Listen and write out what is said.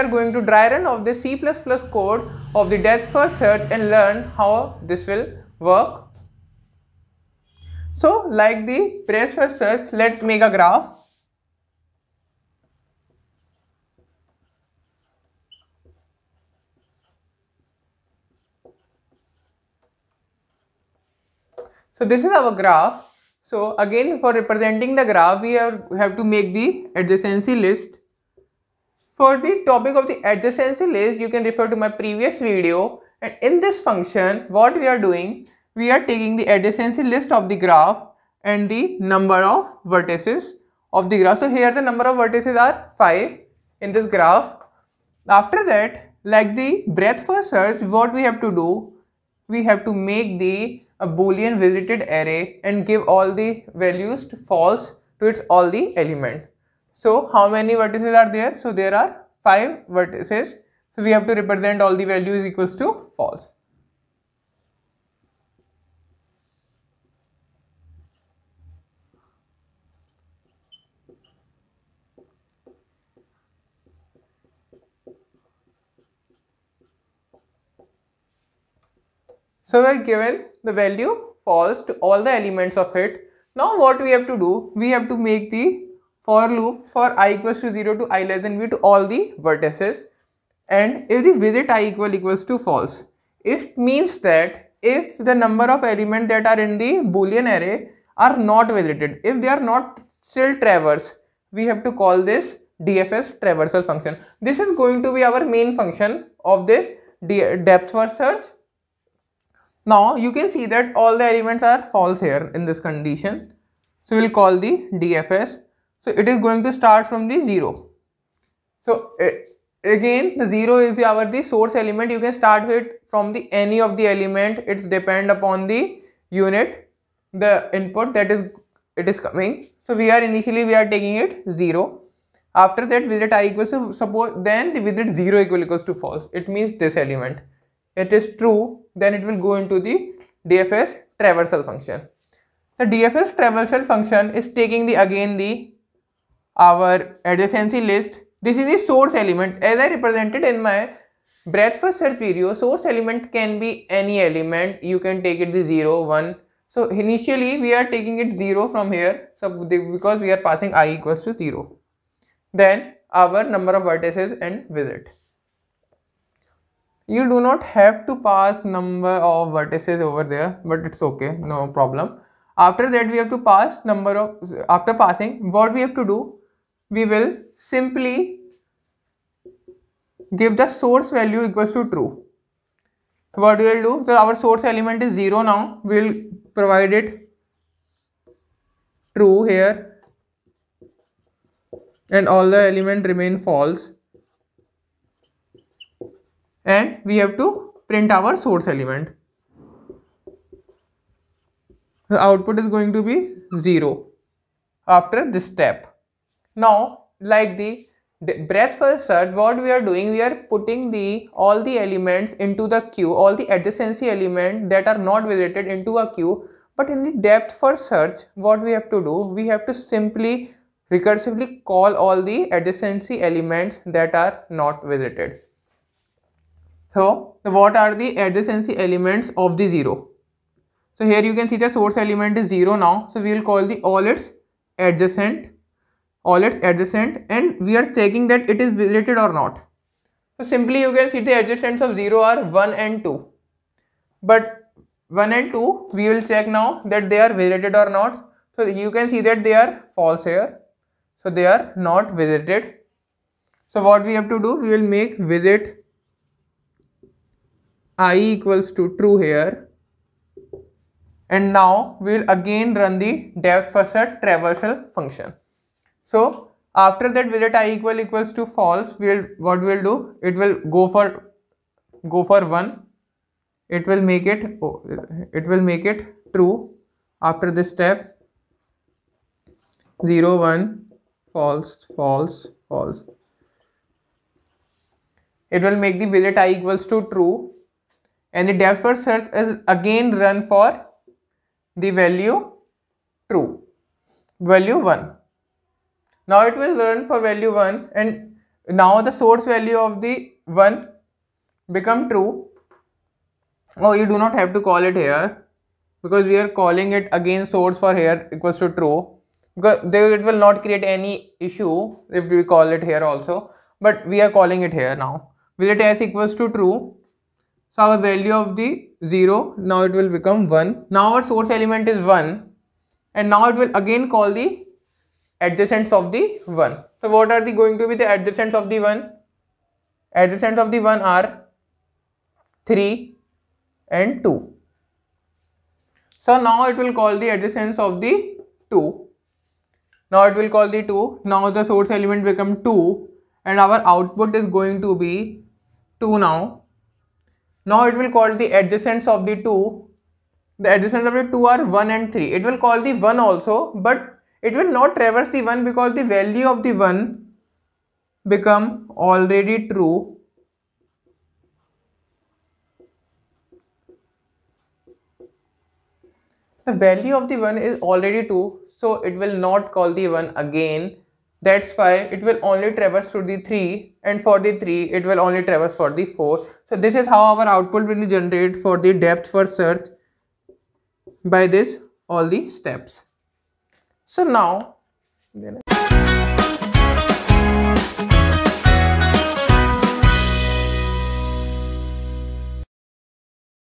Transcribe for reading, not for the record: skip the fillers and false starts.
are going to dry run of the C++ code of the depth first search and learn how this will work. So like the breadth first search, let's make a graph. So this is our graph. So again, for representing the graph, we have to make the adjacency list. For the topic of the adjacency list, you can refer to my previous video. And in this function, what we are doing, we are taking the adjacency list of the graph and the number of vertices of the graph. So here the number of vertices are 5 in this graph. After that, like the breadth first search, what we have to do, we have to make a boolean visited array and give all the values to false to its all the element. So how many vertices are there? So there are 5 vertices. So we have to represent all the values equals to false. So we are given the value false to all the elements of it. Now what we have to do, we have to make the for loop for I equals to 0 to I less than b to all the vertices, and if the visit I equals to false, it means that if the number of elements that are in the boolean array are not visited, if they are not still traverse, we have to call this DFS traversal function. This is going to be our main function of this depth first search. Now you can see that all the elements are false here in this condition. So we'll call the DFS. So it is going to start from the 0. So again, the 0 is the source element. You can start with from the any of the element. It's depend upon the unit, the input that it is coming. So initially we are taking it 0. After that, visit I equals to, suppose then the visit 0 equals to false. It means this element. It is true, then it will go into the DFS traversal function. The DFS traversal function is taking our adjacency list. This is the source element. As I represented in my breadth first search video, source element can be any element. You can take it the 0, 1. So initially we are taking it 0 from here, so because we are passing I equals to 0. Then our number of vertices and visit. You do not have to pass number of vertices over there, but it's okay, no problem. After that, we have to pass after passing, what we have to do, we will simply give the source value equals to true. What we will do, so our source element is 0 now, we will provide it true here, and all the elements remain false. And we have to print our source element. The output is going to be 0 after this step. Now, like the breadth first search, what we are doing, we are putting all the elements into the queue, all the adjacency elements that are not visited into a queue. But in the depth first search, what we have to do, we have to simply recursively call all the adjacency elements that are not visited. So what are the adjacency elements of the 0? So here you can see the source element is 0 now. So we will call all its adjacent, and we are checking that it is visited or not. So simply you can see the adjacents of 0 are 1 and 2. But 1 and 2 we will check now that they are visited or not. So you can see that they are false here. So they are not visited. So what we have to do, we will make visit I equals to true here, and now we will again run the depth first search traversal function. So after that visit I equals to false, what we will do, it will go for 1. It will make it true after this step. 0, 1, false, false, false. It will make the visit I equals to true, and the depth first search is again run for the value true, value 1. Now it will run for value 1, and now the source value of the 1 become true. Oh, you do not have to call it here, because we are calling it again source for here equals to true, because it will not create any issue if we call it here also, but we are calling it here now. Will it s equals to true? So our value of the 0, now it will become 1. Now our source element is 1, and now it will again call the adjacents of the 1. So what are going to be the adjacents of the 1? Adjacents of the 1 are 3 and 2. So now it will call the adjacents of the 2. Now it will call the 2. Now the source element become 2, and our output is going to be 2 now. Now it will call the adjacents of the 2. The adjacents of the 2 are 1 and 3. It will call the 1 also, but it will not traverse the 1 because the value of the 1 become already true. The value of the 1 is already 2, so it will not call the 1 again. That's why it will only traverse to the 3, and for the 3 it will only traverse for the 4. So this is how our output will be generated for the depth first search by this all the steps. So now